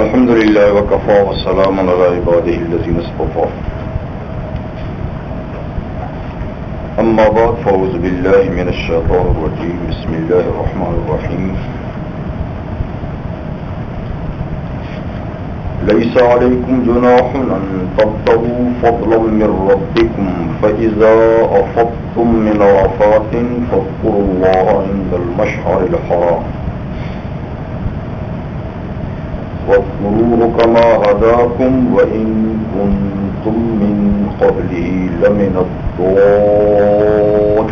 الحمد لله وكفى والسلام على عباده الذين اصطفى أما بعد فأعوذ بالله من الشيطان الرجيم بسم الله الرحمن الرحيم ليس عليكم جناح أن تبتغوا فضلا من ربكم فإذا أفضتم من عرفات فاذكروا الله عند المشعر الحرام واذكروه كما هداكم وإن كنتم من قبله لمن الضالين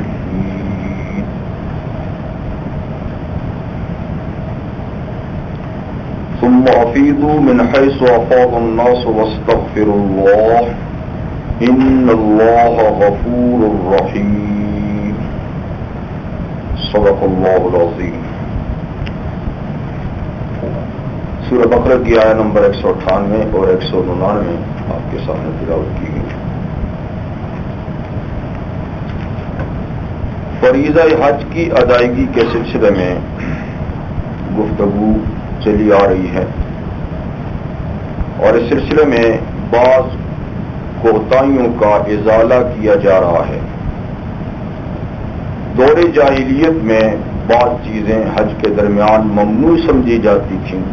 ثم أفيضوا من حيث أفاض الناس واستغفروا الله إن الله غفور رحيم صدق الله العظيم. سورہ بقرہ کی آیت نمبر 198 اور 199 آپ کے سامنے تلاوت کی گئی. فریضہ حج کی ادائیگی کے سلسلے میں گفتگو چلی آ رہی ہے اور اس سلسلے میں بعض کوتاہیوں کا ازالہ کیا جا رہا ہے. دور جاہلیت میں بعض چیزیں حج کے درمیان ممنوع سمجھی جاتی تھیں،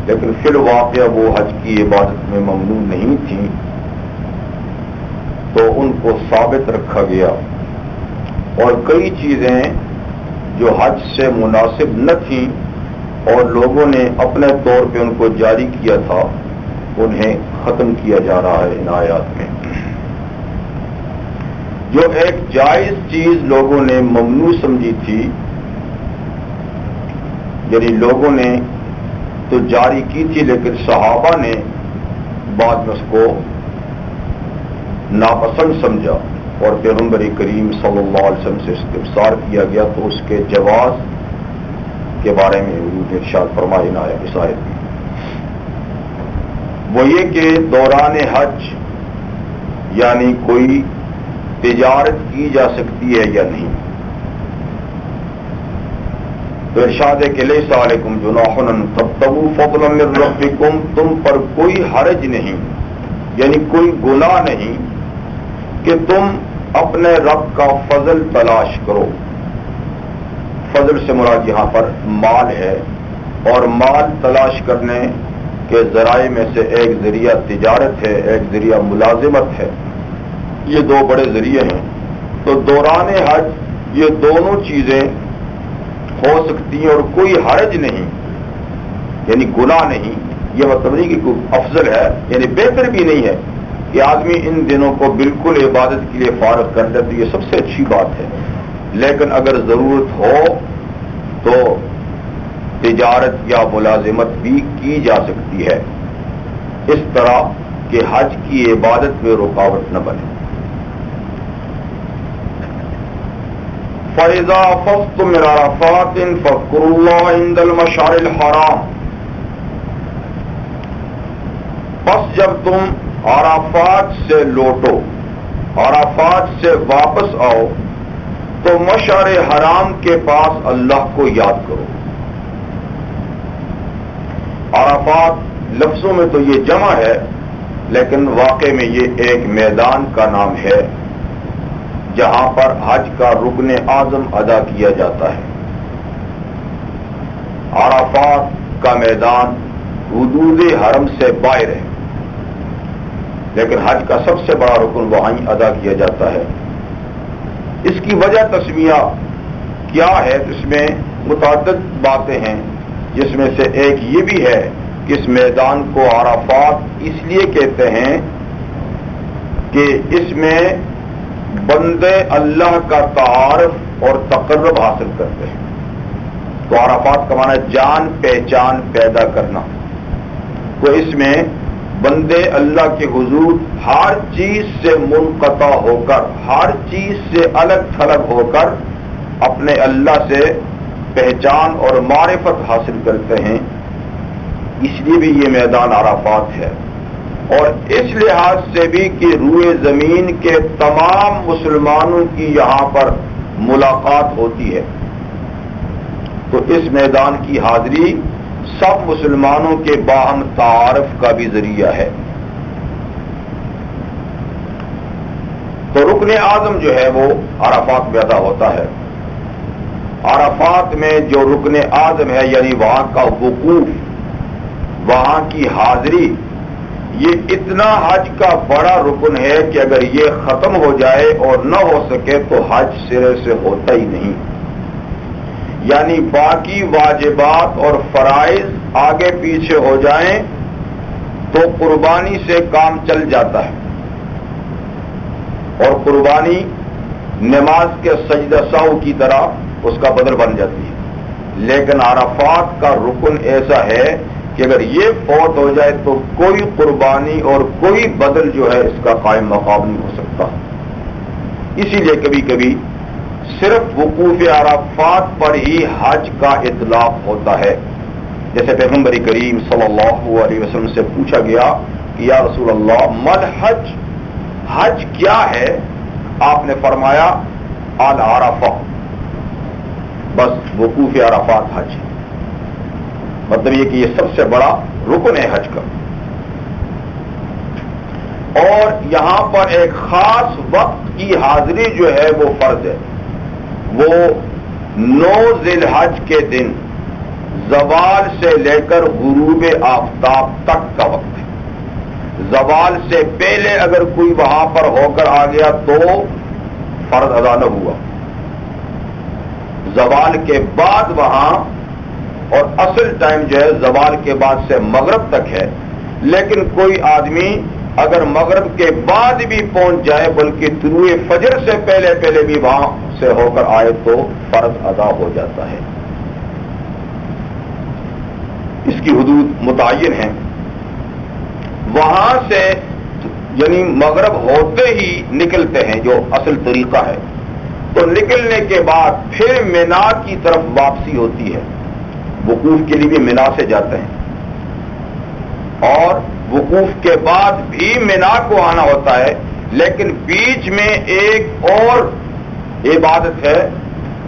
لیکن فی الواقع وہ حج کی عبادت میں ممنوع نہیں تھیں، تو ان کو ثابت رکھا گیا، اور کئی چیزیں جو حج سے مناسب نہ تھیں اور لوگوں نے اپنے طور پہ ان کو جاری کیا تھا، انہیں ختم کیا جا رہا ہے ان آیات میں. جو ایک جائز چیز لوگوں نے ممنوع سمجھی تھی، یعنی لوگوں نے تو جاری کی تھی لیکن صحابہ نے بعد میں اس کو ناپسند سمجھا اور پیغمبر کریم صلی اللہ علیہ وسلم سے استفسار کیا گیا تو اس کے جواز کے بارے میں حضور نے ارشاد فرمایا اس آیت میں، وہ یہ کہ دوران حج یعنی کوئی تجارت کی جا سکتی ہے یا نہیں. تو ارشاد ہے کہ لیس علیکم جناح ان تبتغوا فضلا من ربکم، تم پر کوئی حرج نہیں یعنی کوئی گناہ نہیں کہ تم اپنے رب کا فضل تلاش کرو. فضل سے مراد یہاں پر مال ہے، اور مال تلاش کرنے کے ذرائع میں سے ایک ذریعہ تجارت ہے، ایک ذریعہ ملازمت ہے. یہ دو بڑے ذریعے ہیں. تو دوران حج یہ دونوں چیزیں ہو سکتی ہیں اور کوئی حرج نہیں یعنی گناہ نہیں. یہ مطلب نہیں کہ کوئی افضل ہے یعنی بہتر بھی نہیں ہے کہ آدمی ان دنوں کو بالکل عبادت کے لیے فارغ کر دے، تو یہ سب سے اچھی بات ہے. لیکن اگر ضرورت ہو تو تجارت یا ملازمت بھی کی جا سکتی ہے، اس طرح کہ حج کی عبادت میں رکاوٹ نہ بنے. فَإِذَا أَفَضْتُم مِّنْ عَرَفَاتٍ فَاذْكُرُوا اللَّهَ عِندَ الْمَشْعَرِ الْحَرَامِ، پس جب تم عرفات سے لوٹو، عرفات سے واپس آؤ، تو مشعر حرام کے پاس اللہ کو یاد کرو. عرفات لفظوں میں تو یہ جمع ہے، لیکن واقع میں یہ ایک میدان کا نام ہے جہاں پر حج کا رکن اعظم ادا کیا جاتا ہے. عرفات کا میدان حدود حرم سے باہر ہے، لیکن حج کا سب سے بڑا رکن وہیں ادا کیا جاتا ہے. اس کی وجہ تسمیہ کیا ہے؟ اس میں متعدد باتیں ہیں، جس میں سے ایک یہ بھی ہے کہ اس میدان کو عرفات اس لیے کہتے ہیں کہ اس میں بندے اللہ کا تعارف اور تقرب حاصل کرتے ہیں. تو عرفات کا معنی جان پہچان پیدا کرنا. تو اس میں بندے اللہ کے حضور ہر چیز سے منقطع ہو کر، ہر چیز سے الگ تھلگ ہو کر اپنے اللہ سے پہچان اور معرفت حاصل کرتے ہیں. اس لیے بھی یہ میدان عرفات ہے، اور اس لحاظ سے بھی کہ روئے زمین کے تمام مسلمانوں کی یہاں پر ملاقات ہوتی ہے. تو اس میدان کی حاضری سب مسلمانوں کے باہم تعارف کا بھی ذریعہ ہے۔ تو رکن اعظم جو ہے وہ عرفات میں ادا ہوتا ہے۔ عرفات میں جو رکن اعظم ہے یعنی وہاں کا وقوف، وہاں کی حاضری، یہ اتنا حج کا بڑا رکن ہے کہ اگر یہ ختم ہو جائے اور نہ ہو سکے تو حج سرے سے ہوتا ہی نہیں۔ یعنی باقی واجبات اور فرائض آگے پیچھے ہو جائیں تو قربانی سے کام چل جاتا ہے، اور قربانی نماز کے سجدہ سہو کی طرح اس کا بدل بن جاتی ہے۔ لیکن عرفات کا رکن ایسا ہے کہ اگر یہ فوت ہو جائے تو کوئی قربانی اور کوئی بدل جو ہے اس کا قائم مقام نہیں ہو سکتا۔ اسی لیے کبھی کبھی صرف وقوف عرفات پر ہی حج کا اطلاق ہوتا ہے۔ جیسے پیغمبر کریم صلی اللہ علیہ وسلم سے پوچھا گیا کہ یا رسول اللہ مل حج، حج کیا ہے؟ آپ نے فرمایا العرفہ، بس وقوف عرفات حج ہے۔ مطلب یہ کہ یہ سب سے بڑا رکن ہے حج کا۔ اور یہاں پر ایک خاص وقت کی حاضری جو ہے وہ فرض ہے، وہ 9 ذی الحج کے دن زوال سے لے کر غروب آفتاب تک کا وقت ہے۔ زوال سے پہلے اگر کوئی وہاں پر ہو کر آ گیا تو فرض ادا نہ ہوا، زوال کے بعد وہاں، اور اصل ٹائم جو ہے زوال کے بعد سے مغرب تک ہے، لیکن کوئی آدمی اگر مغرب کے بعد بھی پہنچ جائے بلکہ طلوع فجر سے پہلے پہلے بھی وہاں سے ہو کر آئے تو فرض ادا ہو جاتا ہے۔ اس کی حدود متعین ہیں۔ وہاں سے یعنی مغرب ہوتے ہی نکلتے ہیں جو اصل طریقہ ہے، تو نکلنے کے بعد پھر مینا کی طرف واپسی ہوتی ہے۔ وقوف کے لیے بھی مینا سے جاتے ہیں، اور وقوف کے بعد بھی مینا کو آنا ہوتا ہے، لیکن بیچ میں ایک اور عبادت ہے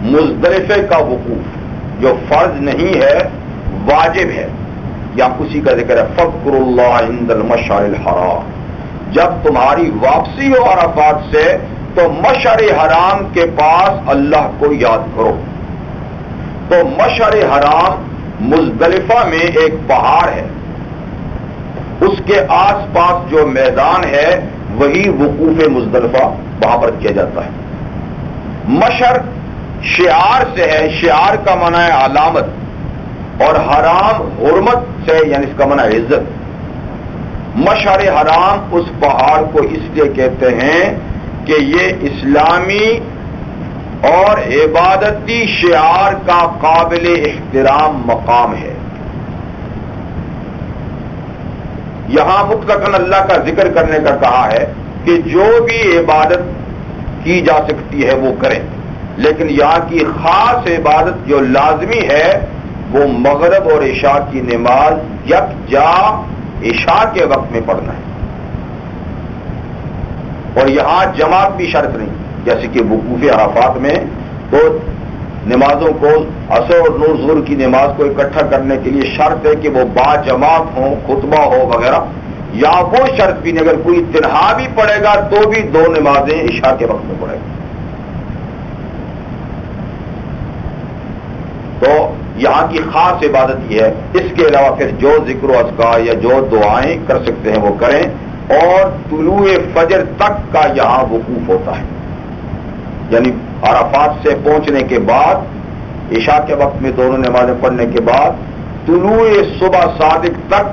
مزدلفے کا وقوف، جو فرض نہیں ہے واجب ہے۔ یا اسی کا ذکر ہے فاذکروا اللہ عند المشعر الحرام، جب تمہاری واپسی ہو عرفات سے تو مشعر حرام کے پاس اللہ کو یاد کرو۔ تو مشعر حرام مزدلفہ میں ایک پہاڑ ہے، اس کے آس پاس جو میدان ہے وہی وقوف مزدلفہ وہاں پر کیا جاتا ہے۔ مشعر شعار سے ہے، شعار کا معنی ہے علامت، اور حرام حرمت سے یعنی اس کا معنی ہے عزت۔ مشعر حرام اس پہاڑ کو اس لیے کہتے ہیں کہ یہ اسلامی اور عبادتی شعار کا قابل احترام مقام ہے۔ یہاں مطلقاً اللہ کا ذکر کرنے کا کہا ہے کہ جو بھی عبادت کی جا سکتی ہے وہ کریں، لیکن یہاں کی خاص عبادت جو لازمی ہے وہ مغرب اور عشاء کی نماز یکجا عشاء کے وقت میں پڑھنا ہے، اور یہاں جماعت بھی شرط نہیں، جیسے کہ وقوف عرفات میں تو نمازوں کو عصر اور ظہر کی نماز کو اکٹھا کرنے کے لیے شرط ہے کہ وہ با جماعت ہوں، خطبہ ہو وغیرہ، یا وہ شرط بھی نہیں، اگر کوئی تنہا بھی پڑھے گا تو بھی 2 نمازیں عشاء کے وقت میں پڑھے گا۔ تو یہاں کی خاص عبادت یہ ہے۔ اس کے علاوہ پھر جو ذکر و اذکار یا جو دعائیں کر سکتے ہیں وہ کریں، اور طلوع فجر تک کا یہاں وقوف ہوتا ہے، یعنی عرفات سے پہنچنے کے بعد عشاء کے وقت میں دونوں نمازیں پڑھنے کے بعد طلوع صبح صادق تک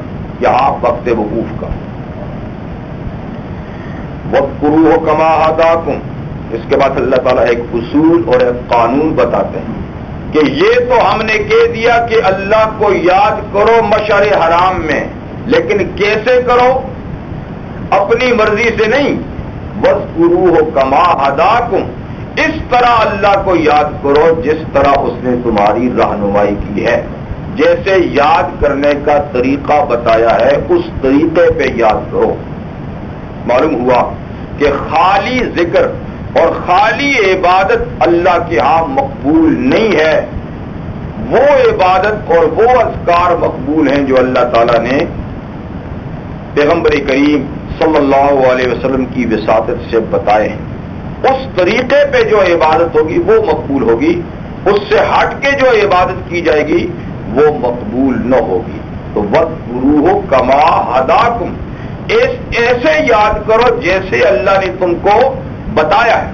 یہاں وقت وقوف کا۔ وَاذْكُرُوهُ كَمَا هَدَاكُمْ، اس کے بعد اللہ تعالیٰ ایک اصول اور ایک قانون بتاتے ہیں کہ یہ تو ہم نے کہہ دیا کہ اللہ کو یاد کرو مشعر حرام میں، لیکن کیسے کرو؟ اپنی مرضی سے نہیں، وَاذْكُرُوهُ كَمَا هَدَاكُمْ، اس طرح اللہ کو یاد کرو جس طرح اس نے تمہاری رہنمائی کی ہے، جیسے یاد کرنے کا طریقہ بتایا ہے اس طریقے پہ یاد کرو۔ معلوم ہوا کہ خالی ذکر اور خالی عبادت اللہ کے ہاں مقبول نہیں ہے، وہ عبادت اور وہ اذکار مقبول ہیں جو اللہ تعالیٰ نے پیغمبر کریم صلی اللہ علیہ وسلم کی وساطت سے بتائے ہیں. اس طریقے پہ جو عبادت ہوگی وہ مقبول ہوگی، اس سے ہٹ کے جو عبادت کی جائے گی وہ مقبول نہ ہوگی. تو وَاذْكُرُوهُ كَمَا هَدَاكُمْ، ایسے یاد کرو جیسے اللہ نے تم کو بتایا ہے.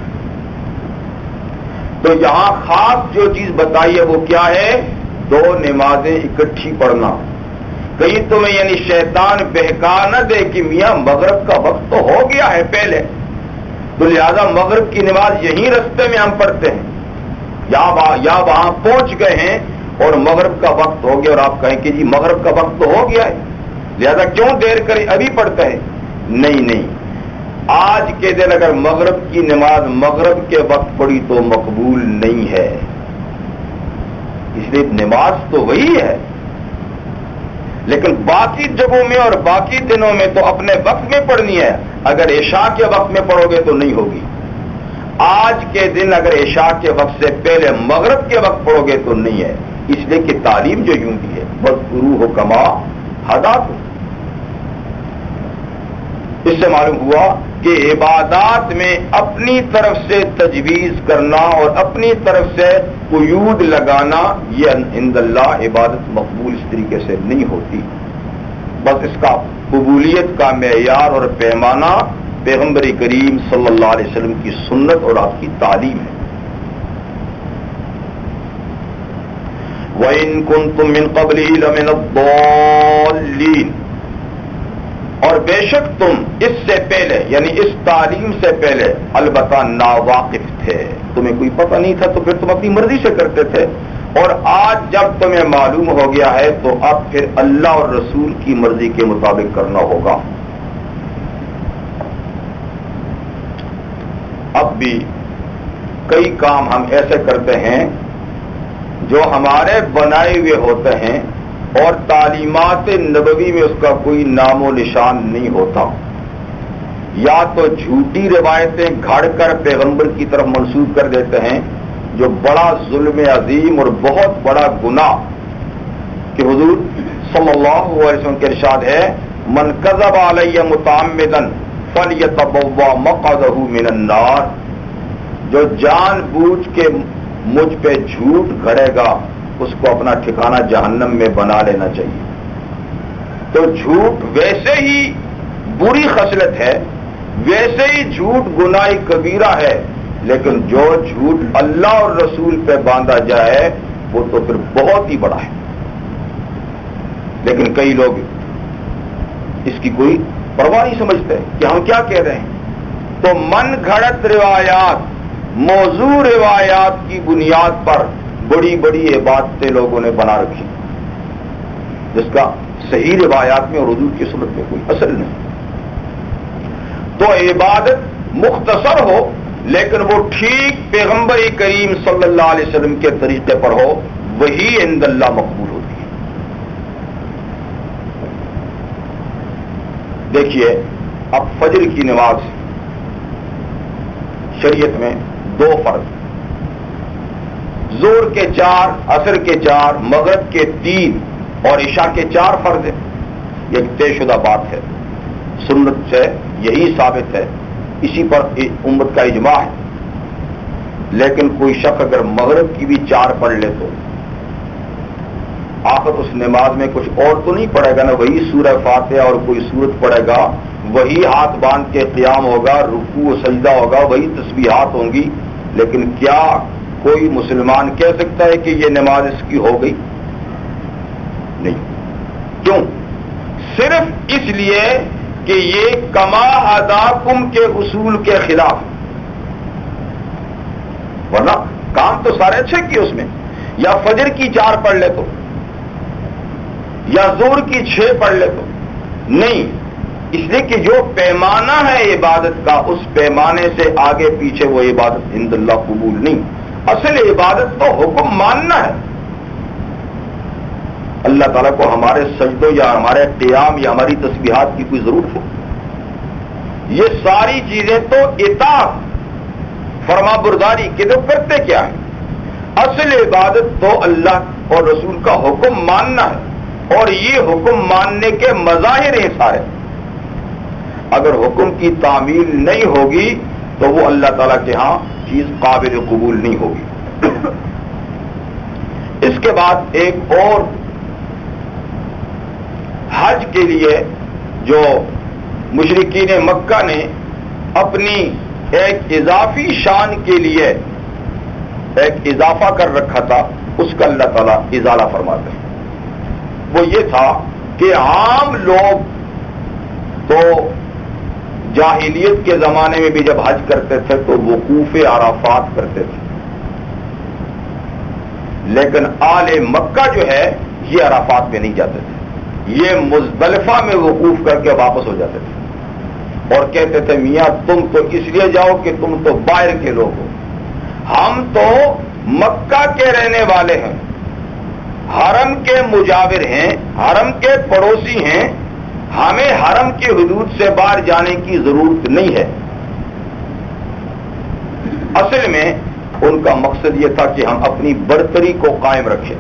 تو یہاں خاص جو چیز بتائی ہے وہ کیا ہے؟ 2 نمازیں اکٹھی پڑھنا. کہیں تمہیں یعنی شیطان بہکا نہ دے کہ میاں مغرب کا وقت تو ہو گیا ہے پہلے، تو لہذا مغرب کی نماز یہیں رستے میں ہم پڑھتے ہیں، یا وہاں پہنچ گئے ہیں اور مغرب کا وقت ہو گیا اور آپ کہیں کہ جی مغرب کا وقت تو ہو گیا ہے لہذا کیوں دیر کریں ابھی پڑھتے ہیں. نہیں، آج کے دن اگر مغرب کی نماز مغرب کے وقت پڑھی تو مقبول نہیں ہے. اس لیے نماز تو وہی ہے، لیکن باقی جگہوں میں اور باقی دنوں میں تو اپنے وقت میں پڑھنی ہے. اگر عشاء کے وقت میں پڑھو گے تو نہیں ہوگی. آج کے دن اگر عشاء کے وقت سے پہلے مغرب کے وقت پڑھو گے تو نہیں ہے، اس لیے کہ تعلیم جو یوں دی ہے وَاذْكُرُوهُ كَمَا هَدَاكُمْ. اس سے معلوم ہوا کہ عبادات میں اپنی طرف سے تجویز کرنا اور اپنی طرف سے قیود لگانا یہ عند اللہ عبادت مقبول اس طریقے سے نہیں ہوتی. بس اس کا قبولیت کا معیار اور پیمانہ پیغمبر کریم صلی اللہ علیہ وسلم کی سنت اور آپ کی تعلیم ہے. وَإِن كُنتُم مِّن قَبْلِهِ لَمِنَ الضَّالِّينَ، اور بے شک تم اس سے پہلے یعنی اس تعلیم سے پہلے البتہ ناواقف تھے، تمہیں کوئی پتہ نہیں تھا تو پھر تم اپنی مرضی سے کرتے تھے، اور آج جب تمہیں معلوم ہو گیا ہے تو اب پھر اللہ اور رسول کی مرضی کے مطابق کرنا ہوگا. اب بھی کئی کام ہم ایسے کرتے ہیں جو ہمارے بنائے ہوئے ہوتے ہیں اور تعلیمات نبوی میں اس کا کوئی نام و نشان نہیں ہوتا. یا تو جھوٹی روایتیں گھڑ کر پیغمبر کی طرف منسوب کر دیتے ہیں جو بڑا ظلم عظیم اور بہت بڑا گناہ کہ حضور صلی اللہ علیہ وسلم کے ارشاد ہے من کذب علی متعمدا فلیتبوا مقعدہ من النار، جو جان بوجھ کے مجھ پہ جھوٹ گھڑے گا اس کو اپنا ٹھکانہ جہنم میں بنا لینا چاہیے. تو جھوٹ ویسے ہی بری خصلت ہے، ویسے ہی جھوٹ گناہ کبیرہ ہے، لیکن جو جھوٹ اللہ اور رسول پہ باندھا جائے وہ تو پھر بہت ہی بڑا ہے. لیکن کئی لوگ اس کی کوئی پرواہ نہیں سمجھتے کہ ہم کیا کہہ رہے ہیں. تو من گھڑت روایات، موضوع روایات کی بنیاد پر بڑی بڑی عبادتیں لوگوں نے بنا رکھی جس کا صحیح روایات میں اور حضور کی سنت میں کوئی اثر نہیں. تو عبادت مختصر ہو لیکن وہ ٹھیک پیغمبر کریم صلی اللہ علیہ وسلم کے طریقے پر ہو، وہی عند اللہ مقبول ہوتی ہے. دیکھیے اب فجر کی نماز شریعت میں 2 فرض، ظہر کے 4، عصر کے 4، مغرب کے 3 اور عشاء کے 4 فرض ہیں. یہ ایک طے شدہ بات ہے، سنت سے یہی ثابت ہے، اسی پر امت کا اجماع ہے. لیکن کوئی شخص اگر مغرب کی بھی 4 پڑھ لے تو آخر اس نماز میں کچھ اور تو نہیں پڑھے گا نا، وہی سورہ فاتحہ اور کوئی سورت پڑھے گا، وہی ہاتھ باندھ کے قیام ہوگا، رکوع و سجدہ ہوگا، وہی تسبیحات ہوں گی. لیکن کیا کوئی مسلمان کہہ سکتا ہے کہ یہ نماز اس کی ہو گئی؟ نہیں. کیوں؟ صرف اس لیے کہ یہ کما ہداکم کے اصول کے خلاف، ورنہ کام تو سارے اچھے کیے اس میں. یا فجر کی 4 پڑھ لے تو، یا ظہر کی 6 پڑھ لے تو نہیں. اس لیے کہ جو پیمانہ ہے عبادت کا، اس پیمانے سے آگے پیچھے وہ عبادت عند اللہ قبول نہیں. اصل عبادت تو حکم ماننا ہے. اللہ تعالیٰ کو ہمارے سجدوں یا ہمارے قیام یا ہماری تسبیحات کی کوئی ضرورت ہے؟ یہ ساری چیزیں تو اطاعت، فرما برداری کے تو کرتے کیا ہے. اصل عبادت تو اللہ اور رسول کا حکم ماننا ہے، اور یہ حکم ماننے کے مظاہر ہیں سارے. اگر حکم کی تعمیل نہیں ہوگی تو وہ اللہ تعالیٰ کے ہاں چیز قابل قبول نہیں ہوگی. اس کے بعد ایک اور حج کے لیے جو مشرکین مکہ نے اپنی ایک اضافی شان کے لیے ایک اضافہ کر رکھا تھا، اس کا اللہ تعالیٰ ازالہ فرماتے ہیں. وہ یہ تھا کہ عام لوگ تو جاہلیت کے زمانے میں بھی جب حج کرتے تھے تو وقوف عرفات کرتے تھے، لیکن آل مکہ جو ہے یہ عرفات میں نہیں جاتے تھے، یہ مزدلفہ میں وقوف کر کے واپس ہو جاتے تھے اور کہتے تھے میاں تم تو اس لیے جاؤ کہ تم تو باہر کے لوگ ہو، ہم تو مکہ کے رہنے والے ہیں، حرم کے مجاور ہیں، حرم کے پڑوسی ہیں، ہمیں حرم کی حدود سے باہر جانے کی ضرورت نہیں ہے. اصل میں ان کا مقصد یہ تھا کہ ہم اپنی برتری کو قائم رکھیں.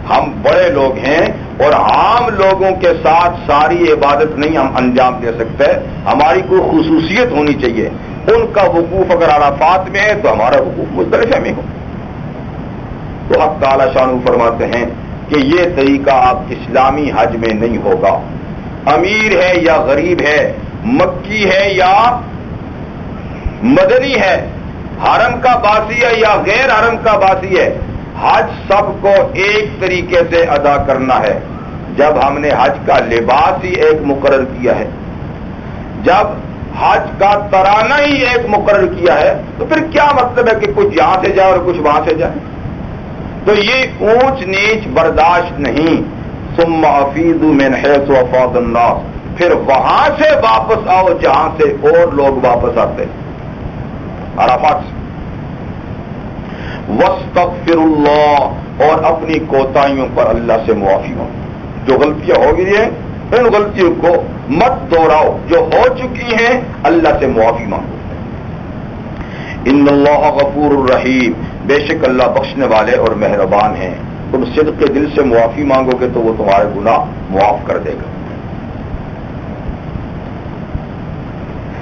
ہم بڑے لوگ ہیں اور عام لوگوں کے ساتھ ساری عبادت نہیں ہم انجام دے سکتے، ہماری کوئی خصوصیت ہونی چاہیے. ان کا وقوف اگر عرفات میں ہے تو ہمارا وقوف مزدلفہ میں ہو. تو حق تعالی شانہ فرماتے ہیں کہ یہ طریقہ آپ اسلامی حج میں نہیں ہوگا. امیر ہے یا غریب ہے، مکی ہے یا مدنی ہے، حرم کا باسی ہے یا غیر حرم کا باسی ہے، حج سب کو ایک طریقے سے ادا کرنا ہے. جب ہم نے حج کا لباس ہی ایک مقرر کیا ہے، جب حج کا ترانہ ہی ایک مقرر کیا ہے، تو پھر کیا مطلب ہے کہ کچھ یہاں سے جائے اور کچھ وہاں سے جائے؟ تو یہ اونچ نیچ برداشت نہیں. ثم افیضوا من حیث افاض الناس، پھر وہاں سے واپس آؤ جہاں سے اور لوگ واپس آتے ہیں، عرفات سے. واستغفر اللہ، اور اپنی کوتاہیوں پر اللہ سے معافی مانگو. جو غلطیاں ہو گئی ہیں ان غلطیوں کو مت دوہراؤ، جو ہو چکی ہیں اللہ سے معافی مانگو. ان اللہ غفور الرحیم، بے شک اللہ بخشنے والے اور مہربان ہیں. تم صدق کے دل سے معافی مانگو گے تو وہ تمہارے گناہ معاف کر دے گا.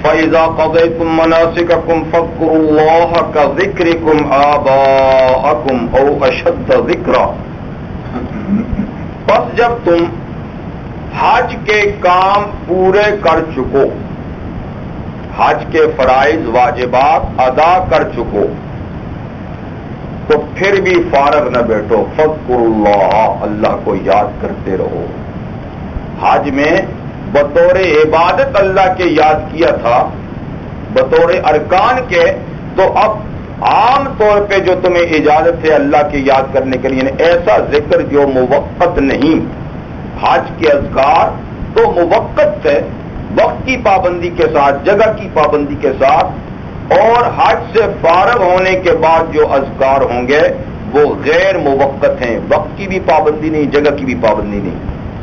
فَإِذَا قَضَيْتُم مَّنَاسِكَكُمْ فَاذْكُرُوا اللَّهَ كَذِكْرِكُمْ آبَاءَكُمْ أَوْ أَشَدَّ ذِكْرًا. بس جب تم حج کے کام پورے کر چکو، حج کے فرائض واجبات ادا کر چکو، تو پھر بھی فارغ نہ بیٹھو. فاذکروا اللہ، اللہ کو یاد کرتے رہو. حج میں بطور عبادت اللہ کے یاد کیا تھا، بطور ارکان کے، تو اب عام طور پہ جو تمہیں اجازت ہے اللہ کے یاد کرنے کے لیے، یعنی ایسا ذکر جو موقت نہیں. حج کے اذکار تو موقت ہے، وقت کی پابندی کے ساتھ، جگہ کی پابندی کے ساتھ، اور حج سے فارغ ہونے کے بعد جو اذکار ہوں گے وہ غیر موقت ہیں، وقت کی بھی پابندی نہیں، جگہ کی بھی پابندی نہیں.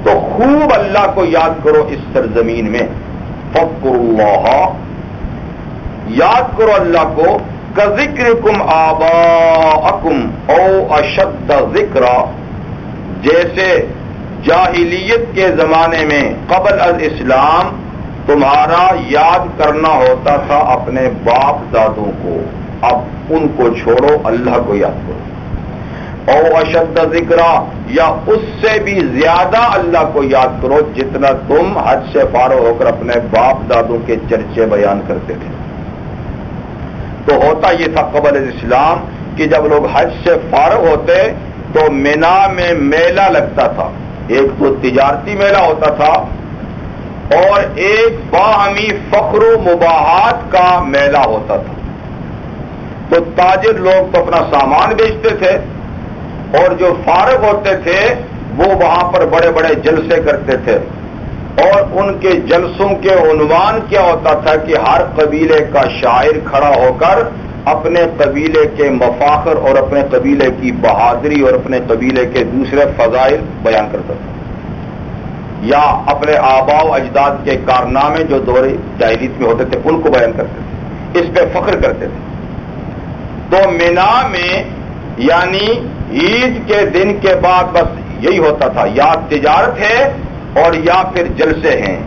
تو خوب اللہ کو یاد کرو اس سرزمین میں. فاذکروا اللہ، یاد کرو اللہ کو. کذکرکم آباءکم او اشد ذکرا، جیسے جاہلیت کے زمانے میں قبل از اسلام تمہارا یاد کرنا ہوتا تھا اپنے باپ دادوں کو، اب ان کو چھوڑو، اللہ کو یاد کرو. او اشد ذکرا، یا اس سے بھی زیادہ اللہ کو یاد کرو جتنا تم حج سے فارغ ہو کر اپنے باپ دادوں کے چرچے بیان کرتے تھے. تو ہوتا یہ تھا قبل اسلام کہ جب لوگ حج سے فارغ ہوتے تو مینا میں میلہ لگتا تھا. ایک تو تجارتی میلہ ہوتا تھا اور ایک باہمی فخر و مباحات کا میلہ ہوتا تھا. تو تاجر لوگ تو اپنا سامان بیچتے تھے اور جو فارغ ہوتے تھے وہ وہاں پر بڑے بڑے جلسے کرتے تھے، اور ان کے جلسوں کے عنوان کیا ہوتا تھا کہ ہر قبیلے کا شاعر کھڑا ہو کر اپنے قبیلے کے مفاخر اور اپنے قبیلے کی بہادری اور اپنے قبیلے کے دوسرے فضائل بیان کرتا تھا، یا اپنے آباء و اجداد کے کارنامے جو دور جاہلیت میں ہوتے تھے ان کو بیان کرتے تھے، اس پہ فخر کرتے تھے. تو مینا میں یعنی عید کے دن کے بعد بس یہی ہوتا تھا، یا تجارت ہے اور یا پھر جلسے ہیں،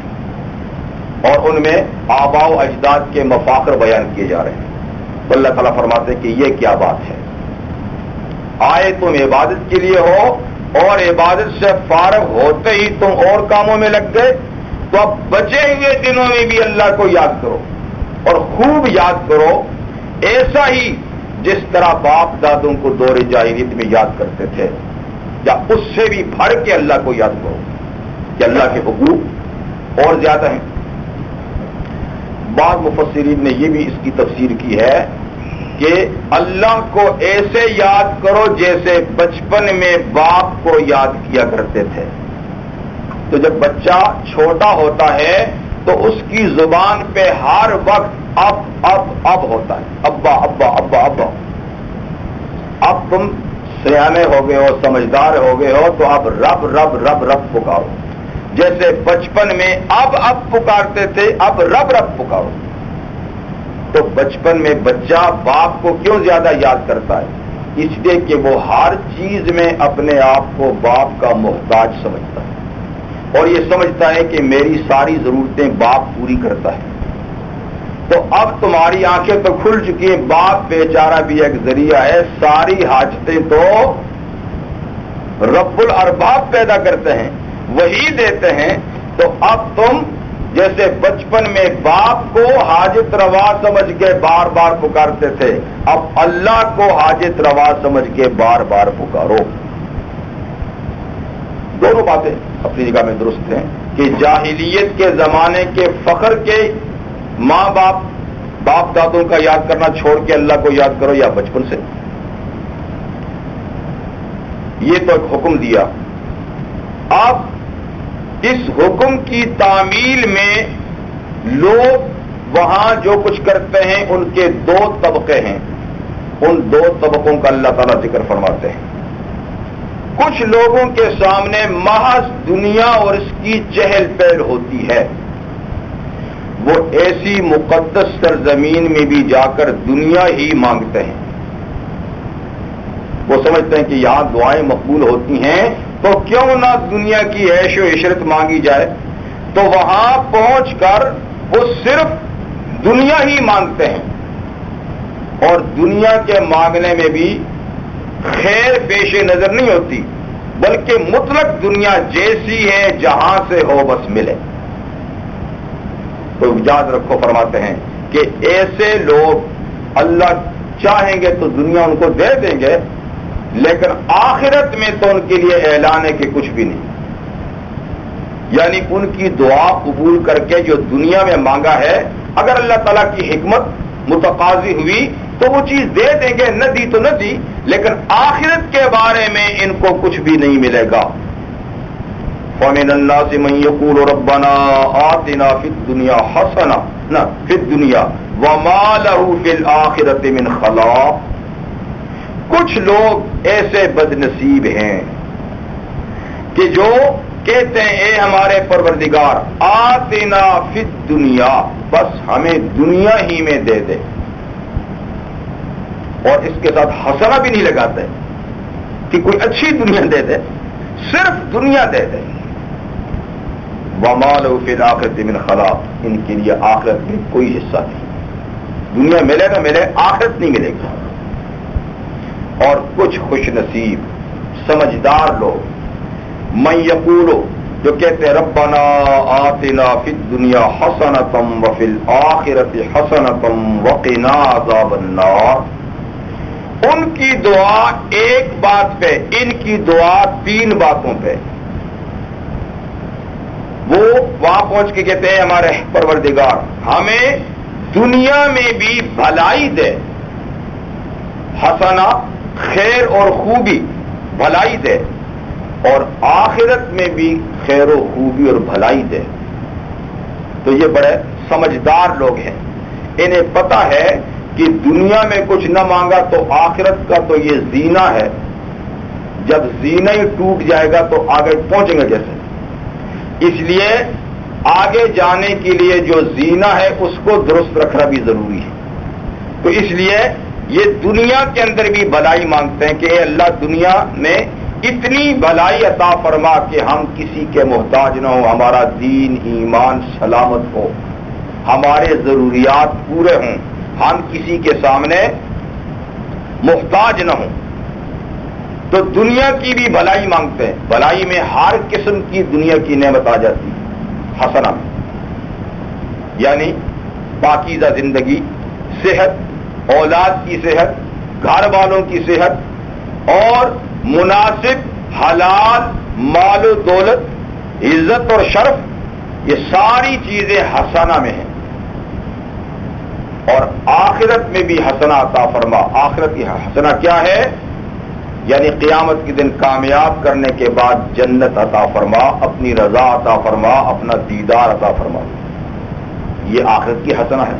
اور ان میں آباء و اجداد کے مفاخر بیان کیے جا رہے ہیں. تو اللہ تعالیٰ فرماتے ہیں کہ یہ کیا بات ہے، آئے تم عبادت کے لیے ہو اور عبادت سے فارغ ہوتے ہی تم اور کاموں میں لگ گئے. تو اب بچے ہوئے دنوں میں بھی اللہ کو یاد کرو اور خوب یاد کرو، ایسا ہی جس طرح باپ دادوں کو دور جاہلیت میں یاد کرتے تھے، یا اس سے بھی بڑھ کے اللہ کو یاد کرو کہ اللہ کے حقوق اور زیادہ ہیں. بعض مفسرین نے یہ بھی اس کی تفسیر کی ہے کہ اللہ کو ایسے یاد کرو جیسے بچپن میں باپ کو یاد کیا کرتے تھے. تو جب بچہ چھوٹا ہوتا ہے تو اس کی زبان پہ ہر وقت اب ہوتا ہے، ابا ابا ابا ابا. اب تم سیانے ہو گئے ہو، سمجھدار ہو گئے ہو، تو اب رب رب رب رب پکارو. جیسے بچپن میں اب پکارتے تھے، اب رب رب پکارو. تو بچپن میں بچہ باپ کو کیوں زیادہ یاد کرتا ہے؟ اس لیے کہ وہ ہر چیز میں اپنے آپ کو باپ کا محتاج سمجھتا ہے، اور یہ سمجھتا ہے کہ میری ساری ضرورتیں باپ پوری کرتا ہے. تو اب تمہاری آنکھیں تو کھل چکی ہیں، باپ بیچارہ بھی ایک ذریعہ ہے، ساری حاجتیں تو رب الارباب پیدا کرتے ہیں، وہی دیتے ہیں. تو اب تم جیسے بچپن میں باپ کو حاجت روا سمجھ کے بار بار پکارتے تھے، اب اللہ کو حاجت روا سمجھ کے بار بار پکارو. دونوں باتیں اپنی جگہ میں درست ہیں کہ جاہلیت کے زمانے کے فخر کے ماں باپ دادوں کا یاد کرنا چھوڑ کے اللہ کو یاد کرو، یا بچپن سے. یہ تو ایک حکم دیا. اب اس حکم کی تعمیل میں لوگ وہاں جو کچھ کرتے ہیں ان کے دو طبقے ہیں. ان دو طبقوں کا اللہ تعالیٰ ذکر فرماتے ہیں. کچھ لوگوں کے سامنے محض دنیا اور اس کی چہل پہل ہوتی ہے، وہ ایسی مقدس سرزمین میں بھی جا کر دنیا ہی مانگتے ہیں. وہ سمجھتے ہیں کہ یہاں دعائیں مقبول ہوتی ہیں تو کیوں نہ دنیا کی عیش و عشرت مانگی جائے. تو وہاں پہنچ کر وہ صرف دنیا ہی مانگتے ہیں، اور دنیا کے مانگنے میں بھی خیر پیش نظر نہیں ہوتی، بلکہ مطلق دنیا جیسی ہے جہاں سے ہو بس ملے. تو یاد رکھو، فرماتے ہیں کہ ایسے لوگ اللہ چاہیں گے تو دنیا ان کو دے دیں گے، لیکن آخرت میں تو ان کے لیے اعلان ہے کہ کچھ بھی نہیں. یعنی ان کی دعا قبول کر کے جو دنیا میں مانگا ہے، اگر اللہ تعالیٰ کی حکمت متقاضی ہوئی تو وہ چیز دے دیں گے، نہ دی تو نہ دی، لیکن آخرت کے بارے میں ان کو کچھ بھی نہیں ملے گا. فَمِنَ النَّاسِ مَن يَقُولُ رَبَّنَا آتِنَا فِي الدُّنْيَا حَسَنَةً فِي الدُّنْيَا وَمَا لَهُ فِي الْآخِرَةِ مِنْ خَلَاقٍ. کچھ لوگ ایسے بد نصیب ہیں کہ جو کہتے ہیں اے ہمارے پروردگار آتنا فی الدنیا، بس ہمیں دنیا ہی میں دے دے، اور اس کے ساتھ حسنہ بھی نہیں لگاتے کہ کوئی اچھی دنیا دے دے، صرف دنیا دے دے. وَمَا لَهُ فِي الْآخِرَةِ مِنْ خَلَاقٍ. ان کے لیے آخرت میں کوئی حصہ نہیں. دنیا ملے نہ ملے، آخرت نہیں ملے گی. اور کچھ خوش نصیب سمجھدار لوگ من یقول، جو کہتے ہیں ربنا آتنا فی الدنیا حسنۃ وفی الآخرۃ حسنۃ وقنا عذاب النار. ان کی دعا ایک بات پہ، ان کی دعا تین باتوں پہ. وہ وہاں پہنچ کے کہتے ہیں ہمارے پروردگار ہمیں دنیا میں بھی بھلائی دے، حسنہ خیر اور خوبی بھلائی دے، اور آخرت میں بھی خیر و خوبی اور بھلائی دے. تو یہ بڑے سمجھدار لوگ ہیں، انہیں پتہ ہے کہ دنیا میں کچھ نہ مانگا تو آخرت کا تو یہ زینہ ہے، جب زینہ ہی ٹوٹ جائے گا تو آگے پہنچیں گے کیسے. اس لیے آگے جانے کے لیے جو زینہ ہے اس کو درست رکھنا بھی ضروری ہے. تو اس لیے یہ دنیا کے اندر بھی بھلائی مانگتے ہیں کہ اے اللہ دنیا میں اتنی بھلائی عطا فرما کہ ہم کسی کے محتاج نہ ہوں، ہمارا دین ایمان سلامت ہو، ہمارے ضروریات پورے ہوں، ہم کسی کے سامنے محتاج نہ ہوں۔ تو دنیا کی بھی بھلائی مانگتے ہیں، بھلائی میں ہر قسم کی دنیا کی نعمت آ جاتی ہے حسنہ میں، یعنی پاکیزہ زندگی، صحت، اولاد کی صحت، گھر والوں کی صحت اور مناسب حلال مال و دولت، عزت اور شرف، یہ ساری چیزیں حسنہ میں ہیں۔ اور آخرت میں بھی حسنہ عطا فرما۔ آخرت کی حسنہ کیا ہے؟ یعنی قیامت کے دن کامیاب کرنے کے بعد جنت عطا فرما، اپنی رضا عطا فرما، اپنا دیدار عطا فرما، یہ آخرت کی حسنہ ہے۔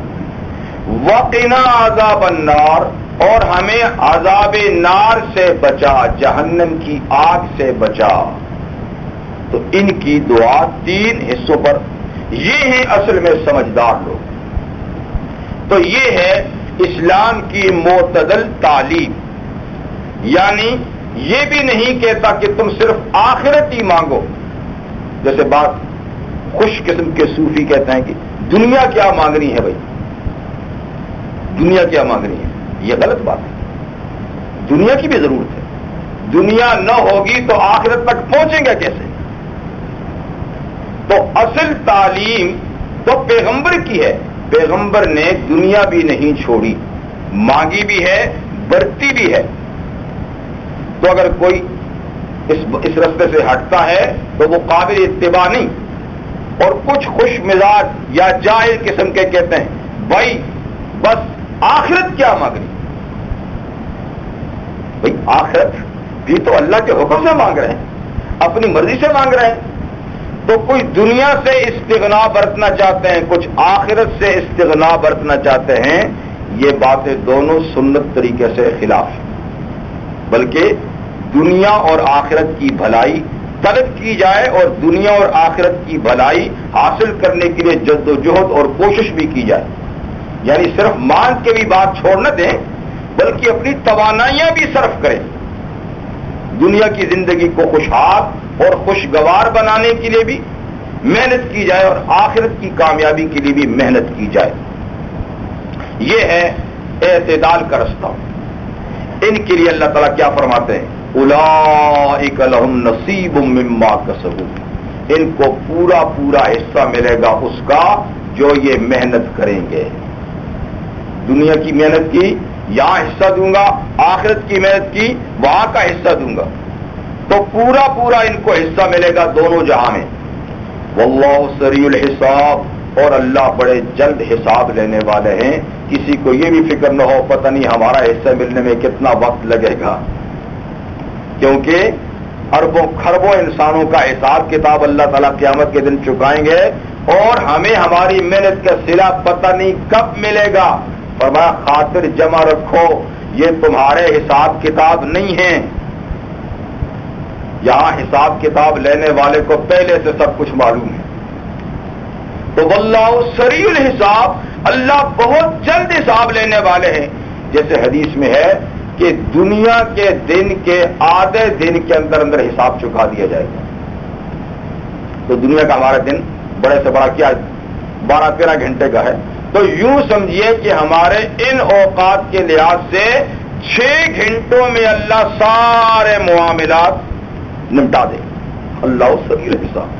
وقنا عذاب النار، اور ہمیں عذاب نار سے بچا، جہنم کی آگ سے بچا۔ تو ان کی دعا 3 حصوں پر، یہ ہیں اصل میں سمجھدار لوگ۔ تو یہ ہے اسلام کی معتدل تعلیم، یعنی یہ بھی نہیں کہتا کہ تم صرف آخرت ہی مانگو، جیسے بات خوش قسم کے صوفی کہتے ہیں کہ دنیا کیا مانگنی ہے بھائی، دنیا کیا مانگنی ہے، یہ غلط بات ہے۔ دنیا کی بھی ضرورت ہے، دنیا نہ ہوگی تو آخرت تک پہنچیں گے کیسے؟ تو اصل تعلیم تو پیغمبر کی ہے، پیغمبر نے دنیا بھی نہیں چھوڑی، مانگی بھی ہے، برتی بھی ہے۔ تو اگر کوئی اس رستے سے ہٹتا ہے تو وہ قابل اتباع نہیں۔ اور کچھ خوش مزاج یا جاہل قسم کے کہتے ہیں بھائی بس آخرت کیا مانگنی، بھائی آخرت بھی تو اللہ کے حکم سے مانگ رہے ہیں، اپنی مرضی سے مانگ رہے ہیں۔ تو کوئی دنیا سے استغنا برتنا چاہتے ہیں، کچھ آخرت سے استغنا برتنا چاہتے ہیں، یہ باتیں دونوں سنت طریقے سے خلاف ہیں۔ بلکہ دنیا اور آخرت کی بھلائی طلب کی جائے اور دنیا اور آخرت کی بھلائی حاصل کرنے کے لیے جد و جہد اور کوشش بھی کی جائے، یعنی صرف مانگ کے بھی بات چھوڑ نہ دیں بلکہ اپنی توانائیاں بھی صرف کریں، دنیا کی زندگی کو خوشحال اور خوشگوار بنانے کے لیے بھی محنت کی جائے اور آخرت کی کامیابی کے لیے بھی محنت کی جائے۔ یہ ہے اعتدال کا رستہ۔ ان کے لیے اللہ تعالیٰ کیا فرماتے ہیں؟ اولئک لہم نصیب مما کسبوا، ان کو پورا پورا حصہ ملے گا اس کا جو یہ محنت کریں گے۔ دنیا کی محنت کی یہاں حصہ دوں گا، آخرت کی محنت کی وہاں کا حصہ دوں گا، تو پورا پورا ان کو حصہ ملے گا دونوں جہاں میں۔ واللہ سریع الحساب، اور اللہ بڑے جلد حساب لینے والے ہیں۔ کسی کو یہ بھی فکر نہ ہو پتہ نہیں ہمارا حصہ ملنے میں کتنا وقت لگے گا، کیونکہ اربوں خربوں انسانوں کا حساب کتاب اللہ تعالیٰ قیامت کے دن چکائیں گے، اور ہمیں ہماری محنت کا صلہ پتہ نہیں کب ملے گا۔ فرمایا خاطر جمع رکھو، یہ تمہارے حساب کتاب نہیں ہیں، یہاں حساب کتاب لینے والے کو پہلے سے سب کچھ معلوم ہے۔ تو واللہ سریع الحساب، اللہ بہت جلد حساب لینے والے ہیں۔ جیسے حدیث میں ہے کہ دنیا کے دن کے آدھے دن کے اندر اندر حساب چکا دیا جائے گا۔ تو دنیا کا ہمارا دن بڑے سے بڑا کیا 12-13 گھنٹے کا ہے، تو یوں سمجھیے کہ ہمارے ان اوقات کے لحاظ سے 6 گھنٹوں میں اللہ سارے معاملات نمٹا دے۔ اللہ سریع الحساب۔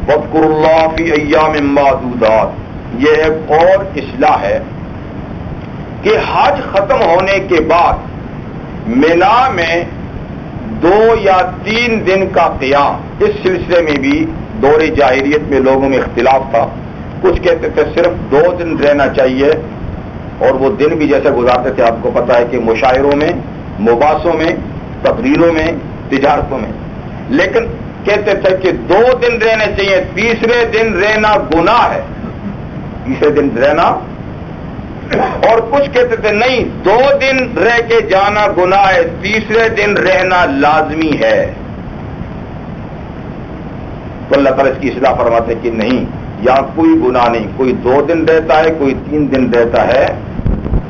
وَاذْكُرُوا اللَّهَ فِي أَيَّامٍ مَّعْدُودَاتٍ، یہ ایک اور اصلاح ہے کہ حج ختم ہونے کے بعد منا میں 2 یا 3 دن کا قیام، اس سلسلے میں بھی دور جاہلیت میں لوگوں میں اختلاف تھا۔ کچھ کہتے تھے صرف 2 دن رہنا چاہیے، اور وہ دن بھی جیسے گزارتے تھے آپ کو پتا ہے کہ مشاعروں میں، مباحثوں میں، تقریروں میں، تجارتوں میں۔ لیکن کہتے تھے کہ 2 دن رہنے چاہیے، تیسرے دن رہنا گناہ ہے، تیسرے دن رہنا۔ اور کچھ کہتے تھے نہیں، 2 دن رہ کے جانا گناہ ہے، تیسرے دن رہنا لازمی ہے۔ تو اللہ تعالیٰ اس کی اصلاح فرماتے کہ نہیں، یا کوئی گناہ نہیں. کوئی 2 دن رہتا ہے, کوئی 3 دن رہتا ہے.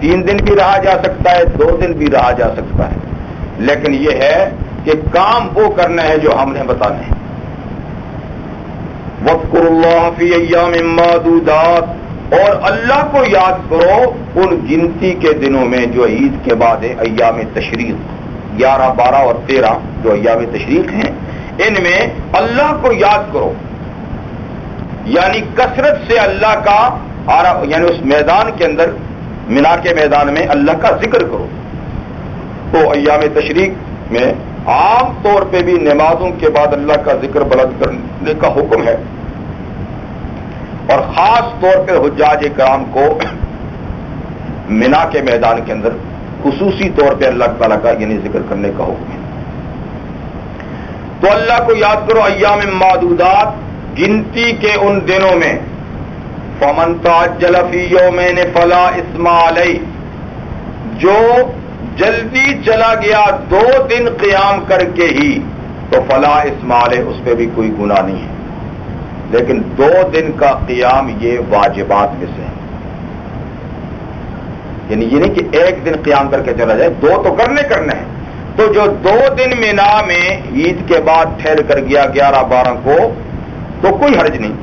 3 دن بھی رہا جا سکتا ہے, 2 دن بھی رہا جا سکتا ہے, لیکن یہ ہے کہ کام وہ کرنا ہے جو ہم نے بتانے ہیں. وَاذْكُرُوا اللَّهَ فِي أَيَّامٍ مَّعْدُودَاتٍ, اور اللہ کو یاد کرو ان گنتی کے دنوں میں جو عید کے بعد ہے. ایام تشریق 11, 12 اور 13 جو ایام تشریق ہیں, ان میں اللہ کو یاد کرو, یعنی کثرت سے اللہ کا, یعنی اس میدان کے اندر, منا کے میدان میں اللہ کا ذکر کرو. تو ایام تشریق میں عام طور پہ بھی نمازوں کے بعد اللہ کا ذکر بلند کرنے کا حکم ہے, اور خاص طور پہ حجاج کرام کو منا کے میدان کے اندر خصوصی طور پہ اللہ تعالیٰ کا یعنی ذکر کرنے کا حکم ہے. تو اللہ کو یاد کرو ایام معدودات, گنتی کے ان دنوں میں. فمن تعجل فی یومین فلا اثم علیہ, جو جلدی چلا گیا 2 دن قیام کر کے ہی تو فلا اثم علیہ, اس پہ بھی کوئی گناہ نہیں ہے. لیکن 2 دن کا قیام یہ واجبات میں سے ہے, یعنی یہ نہیں کہ 1 دن قیام کر کے چلا جائے, 2 تو کرنے ہیں. تو جو 2 دن مینا میں عید کے بعد ٹھہر کر گیا 11, 12 کو, تو کوئی حرج نہیں.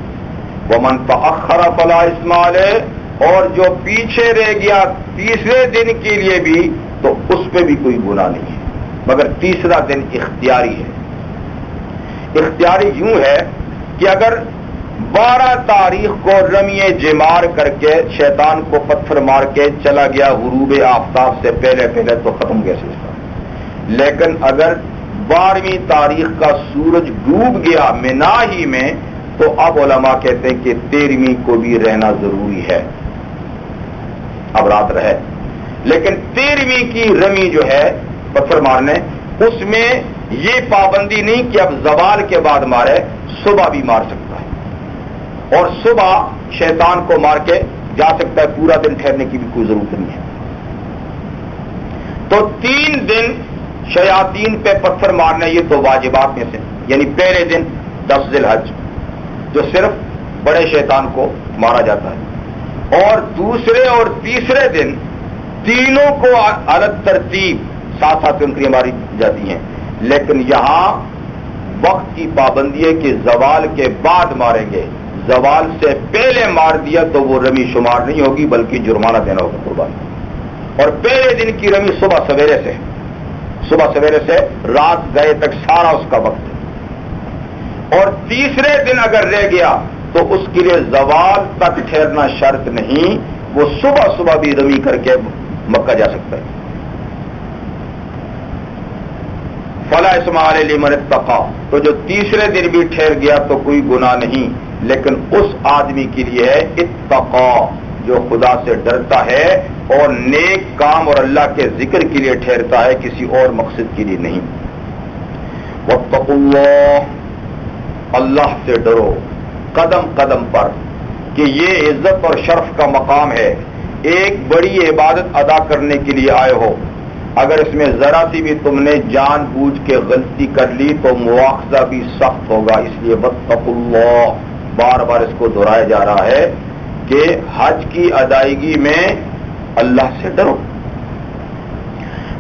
ومن تأخر فلا اثم علیہ, اور جو پیچھے رہ گیا 3رے دن کے لیے بھی تو اس پہ بھی کوئی گناہ نہیں ہے, مگر 3را دن اختیاری ہے. اختیاری یوں ہے کہ اگر 12 تاریخ کو رمی جمار کر کے شیطان کو پتھر مار کے چلا گیا غروب آفتاب سے پہلے تو ختم گیا سلسلہ. لیکن اگر 12ویں تاریخ کا سورج ڈوب گیا منا ہی میں, تو اب علماء کہتے ہیں کہ 13ویں کو بھی رہنا ضروری ہے, اب رات رہے. لیکن 13ویں کی رمی جو ہے پتھر مارنے, اس میں یہ پابندی نہیں کہ اب زوال کے بعد مارے, صبح بھی مار سکتا ہے, اور صبح شیطان کو مار کے جا سکتا ہے, پورا دن ٹھہرنے کی بھی کوئی ضرورت نہیں ہے. تو 3 دن شیاطین پہ پتھر مارنے یہ تو واجبات میں سے, یعنی پہلے دن 10 ذی الحج جو صرف بڑے شیطان کو مارا جاتا ہے, اور دوسرے اور تیسرے دن تینوں کو الگ ترتیب ساتھ کنکریاں ماری جاتی ہیں. لیکن یہاں وقت کی پابندی ہے کہ زوال کے بعد ماریں گے, زوال سے پہلے مار دیا تو وہ رمی شمار نہیں ہوگی بلکہ جرمانہ دینا ہوگا قربانی. اور پہلے دن کی رمی صبح سویرے سے رات گئے تک سارا اس کا وقت ہے. اور تیسرے دن اگر رہ گیا تو اس کے لیے زوال تک ٹھہرنا شرط نہیں, وہ صبح بھی رمی کر کے مکہ جا سکتا ہے. فلا اثم علیہ لمن اتقى, تو جو تیسرے دن بھی ٹھہر گیا تو کوئی گناہ نہیں, لیکن اس آدمی کے لیے ہے اتقى جو خدا سے ڈرتا ہے اور نیک کام اور اللہ کے ذکر کے لیے ٹھہرتا ہے, کسی اور مقصد کے لیے نہیں. واتقوا اللہ, اللہ سے ڈرو قدم قدم پر, کہ یہ عزت اور شرف کا مقام ہے. ایک بڑی عبادت ادا کرنے کے لیے آئے ہو, اگر اس میں ذرا سی بھی تم نے جان بوجھ کے غلطی کر لی تو مواخذہ بھی سخت ہوگا. اس لیے واتقوا اللہ بار بار اس کو دہرایا جا رہا ہے کہ حج کی ادائیگی میں اللہ سے ڈرو.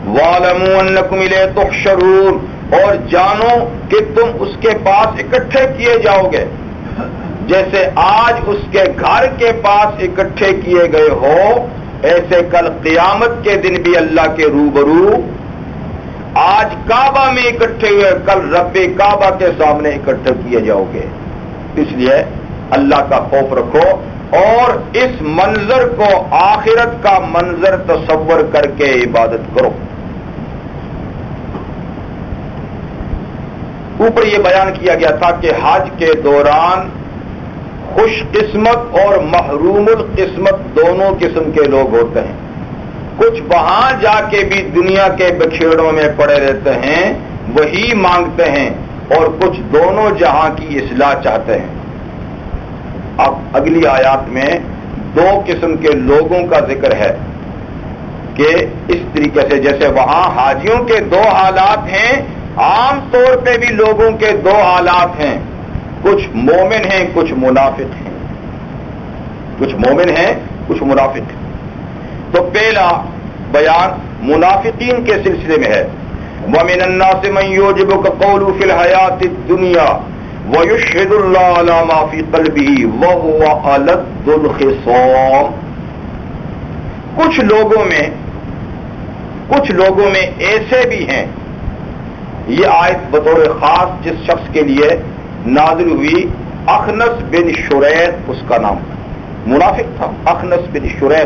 وَاعْلَمُوا أَنَّكُمْ إِلَيْهِ تُحْشَرُونَ, اور جانو کہ تم اس کے پاس اکٹھے کیے جاؤ گے, جیسے آج اس کے گھر کے پاس اکٹھے کیے گئے ہو, ایسے کل قیامت کے دن بھی اللہ کے روبرو آج کعبہ میں اکٹھے ہوئے, کل رب کعبہ کے سامنے اکٹھے کیے جاؤ گے. اس لیے اللہ کا خوف رکھو اور اس منظر کو آخرت کا منظر تصور کر کے عبادت کرو. اوپر یہ بیان کیا گیا تھا کہ حج کے دوران خوش قسمت اور محروم القسمت دونوں قسم کے لوگ ہوتے ہیں. کچھ وہاں جا کے بھی دنیا کے بکھیڑوں میں پڑے رہتے ہیں, وہی مانگتے ہیں, اور کچھ دونوں جہاں کی اصلاح چاہتے ہیں. اب اگلی آیات میں 2 قسم کے لوگوں کا ذکر ہے کہ اس طریقے سے جیسے وہاں حاجیوں کے 2 حالات ہیں, عام طور پہ بھی لوگوں کے 2 حالات ہیں, کچھ مومن ہیں کچھ منافق ہیں. کچھ مومن ہیں کچھ منافق ہیں. تو پہلا بیان منافقین کے سلسلے میں ہے. وَمِنَ النَّاسِ مَن يُعْجِبُكَ قَوْلُهُ فِي الْحَيَاةِ الدُّنْيَا وَيُشْهِدُ اللَّهَ عَلَى مَا فِي قَلْبِهِ وَهُوَ أَلَدُّ الْخِصَامِ. کچھ لوگوں میں ایسے بھی ہیں. یہ آیت بطور خاص جس شخص کے لیے نازل ہوئی اخنس بن شریح اس کا نام منافق تھا. اخنس بن شریح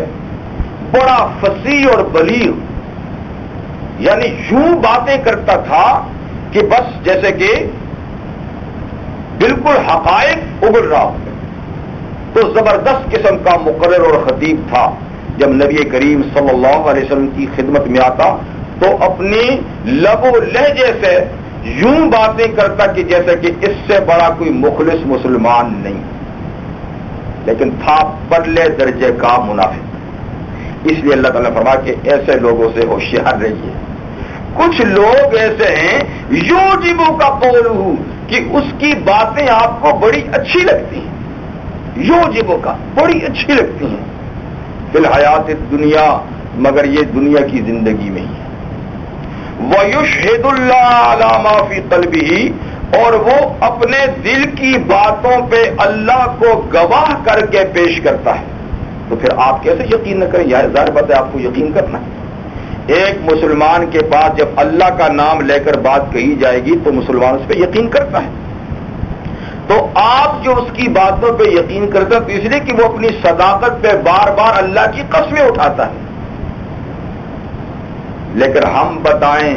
بڑا فصیح اور بلیغ، یعنی یوں باتیں کرتا تھا کہ بس جیسے کہ بالکل حقائق اگل رہا ہو. تو زبردست قسم کا مقرر اور خطیب تھا. جب نبی کریم صلی اللہ علیہ وسلم کی خدمت میں آتا تو اپنی لب و لہجے سے یوں باتیں کرتا کہ جیسے کہ اس سے بڑا کوئی مخلص مسلمان نہیں، لیکن تھا پرلے درجے کا منافق. اس لیے اللہ تعالیٰ نے فرمایا کہ ایسے لوگوں سے ہوشیار رہیے. کچھ لوگ ایسے ہیں یوجبو کا قولہ کہ اس کی باتیں آپ کو بڑی اچھی لگتی ہیں. یوجبو کا بڑی اچھی لگتی ہیں فی الحیات الدنیا، مگر یہ دنیا کی زندگی میں ہی ہے. وَيُشْهِدُ اللَّهَ عَلَى مَا فِي قَلْبِهِ، اور وہ اپنے دل کی باتوں پہ اللہ کو گواہ کر کے پیش کرتا ہے. تو پھر آپ کیسے یقین نہ کریں؟ یار ظاہر بات ہے آپ کو یقین کرنا ہے. ایک مسلمان کے پاس جب اللہ کا نام لے کر بات کہی جائے گی تو مسلمان اس پہ یقین کرتا ہے. تو آپ جو اس کی باتوں پہ یقین کرتے ہیں تو اس لیے کہ وہ اپنی صداقت پہ بار بار اللہ کی قسمیں اٹھاتا ہے. لیکن ہم بتائیں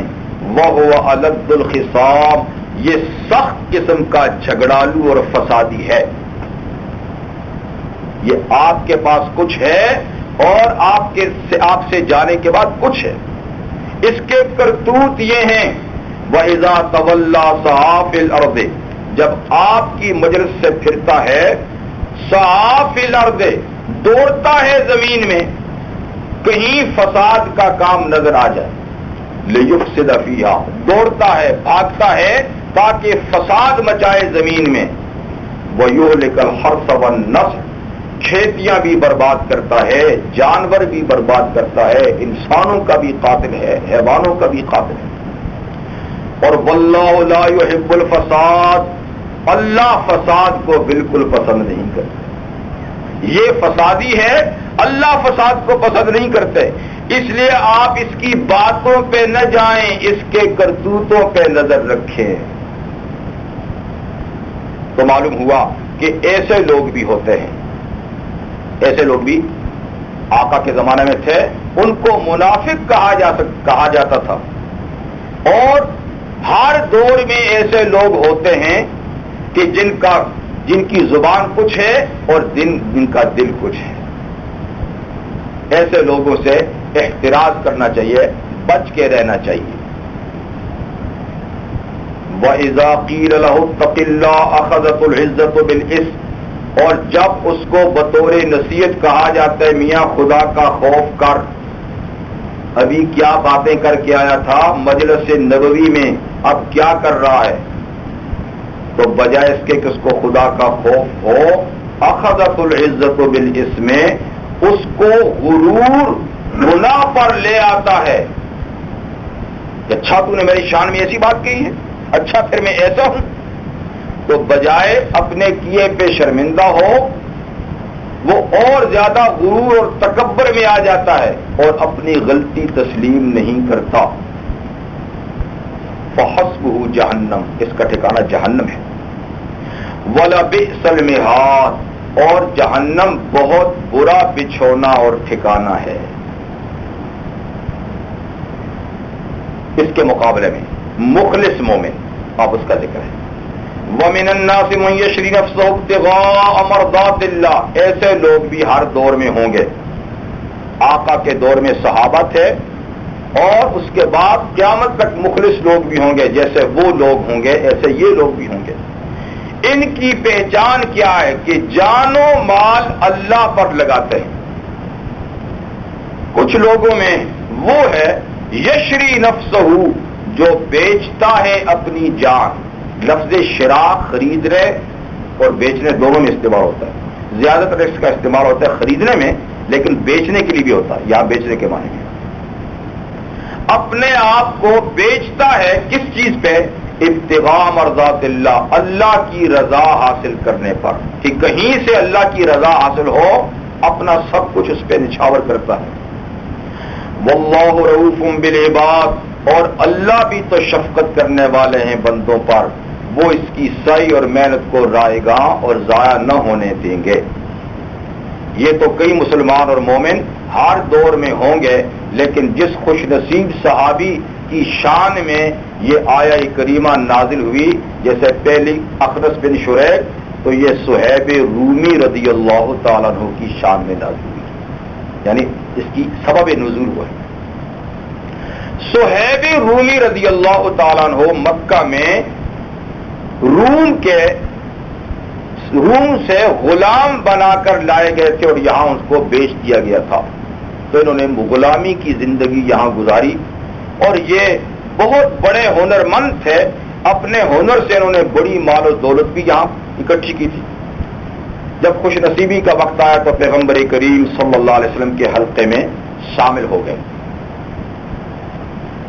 وَهُوَ أَلَدُّ الْخِصَامِ، یہ سخت قسم کا جھگڑالو اور فسادی ہے. یہ آپ کے پاس کچھ ہے اور آپ سے جانے کے بعد کچھ ہے. اس کے کرتوت یہ ہیں وَإِذَا تَوَلَّى سَعَىٰ فِي الْأَرْضِ، جب آپ کی مجلس سے پھرتا ہے سعیٰ فی الارض، دوڑتا ہے زمین میں، کہیں فساد کا کام نظر آ جائے. لیفسد فیہا، دوڑتا ہے بھاگتا ہے تاکہ فساد مچائے زمین میں. ویہلک الحرث والنسل، کھیتیاں بھی برباد کرتا ہے، جانور بھی برباد کرتا ہے، انسانوں کا بھی قاتل ہے، حیوانوں کا بھی قاتل ہے. اور واللہ لا یحب الفساد، اللہ فساد کو بالکل پسند نہیں کرتا. یہ فسادی ہے، اللہ فساد کو پسند نہیں کرتے. اس لیے آپ اس کی باتوں پہ نہ جائیں، اس کے کرتوتوں پہ نظر رکھیں. تو معلوم ہوا کہ ایسے لوگ بھی ہوتے ہیں. ایسے لوگ بھی آقا کے زمانے میں تھے، ان کو منافق کہا جاتا تھا. اور ہر دور میں ایسے لوگ ہوتے ہیں کہ جن کی زبان کچھ ہے اور جن کا دل کچھ ہے. ایسے لوگوں سے احتراز کرنا چاہیے، بچ کے رہنا چاہیے. وَإِذَا قِيلَ لَهُ اتَّقِ اللَّهَ أَخَذَتْهُ الْعِزَّةُ بِالْإِثْمِ، اور جب اس کو بطور نصیحت کہا جاتا ہے میاں خدا کا خوف کر، ابھی کیا باتیں کر کے آیا تھا مجلس نبوی میں، اب کیا کر رہا ہے، تو بجائے اس کے کہ اس کو خدا کا خوف ہو، اخذت العزت بالاسم، اس کو غرور گناہ پر لے آتا ہے. اچھا تو نے میری شان میں ایسی بات کہی ہے، اچھا پھر میں ایسا ہوں. تو بجائے اپنے کیے پہ شرمندہ ہو، وہ اور زیادہ غرور اور تکبر میں آ جاتا ہے اور اپنی غلطی تسلیم نہیں کرتا. فحسبہ جہنم، اس کا ٹھکانہ جہنم ہے. وَلَبِئْسَ الْمِہَادُ، اور جہنم بہت برا بچھونا اور ٹھکانہ ہے. اس کے مقابلے میں مخلص مومن، اب اس کا ذکر ہے. وَمِنَ النَّاسِ مَن يَشْرِي نَفْسَهُ ابْتِغَاءَ مَرْضَاتِ اللَّهِ، ایسے لوگ بھی ہر دور میں ہوں گے. آقا کے دور میں صحابہ تھے اور اس کے بعد قیامت تک مخلص لوگ بھی ہوں گے. جیسے وہ لوگ ہوں گے ایسے یہ لوگ بھی ہوں گے. ان کی پہچان کیا ہے کہ جان و مال اللہ پر لگاتے ہیں. کچھ لوگوں میں وہ ہے یشری نفسہ، جو بیچتا ہے اپنی جان. لفظ شراء خرید رہے اور بیچنے دونوں میں استعمال ہوتا ہے. زیادہ تر اس کا استعمال ہوتا ہے خریدنے میں، لیکن بیچنے کے لیے بھی ہوتا ہے، یہاں بیچنے کے معنی میں اپنے آپ کو بیچتا ہے کس چیز پہ؟ ابتغاء مرضات اللہ، اللہ کی رضا حاصل کرنے پر، کہ کہیں سے اللہ کی رضا حاصل ہو، اپنا سب کچھ اس پہ نچھاور کرتا ہے۔ واللہ رؤوف بالعباد، اور اللہ بھی تو شفقت کرنے والے ہیں بندوں پر، وہ اس کی سعی اور محنت کو رائے گاں اور ضائع نہ ہونے دیں گے۔ یہ تو کئی مسلمان اور مومن ہر دور میں ہوں گے، لیکن جس خوش نصیب صحابی کی شان میں یہ آیہ کریمہ نازل ہوئی، جیسے پہلی اخنس بن شریح، تو یہ صہیب رومی رضی اللہ تعالیٰ عنہ کی شان میں نازل ہوئی، یعنی اس کی سبب نزول ہوا ہے۔ صہیب رومی رضی اللہ تعالیٰ عنہ مکہ میں روم سے غلام بنا کر لائے گئے تھے اور یہاں ان کو بیچ دیا گیا تھا، تو انہوں نے غلامی کی زندگی یہاں گزاری، اور یہ بہت بڑے ہنرمند تھے، اپنے ہنر سے انہوں نے بڑی مال و دولت بھی یہاں اکٹھی کی تھی۔ جب خوش نصیبی کا وقت آیا تو پیغمبر کریم صلی اللہ علیہ وسلم کے حلقے میں شامل ہو گئے۔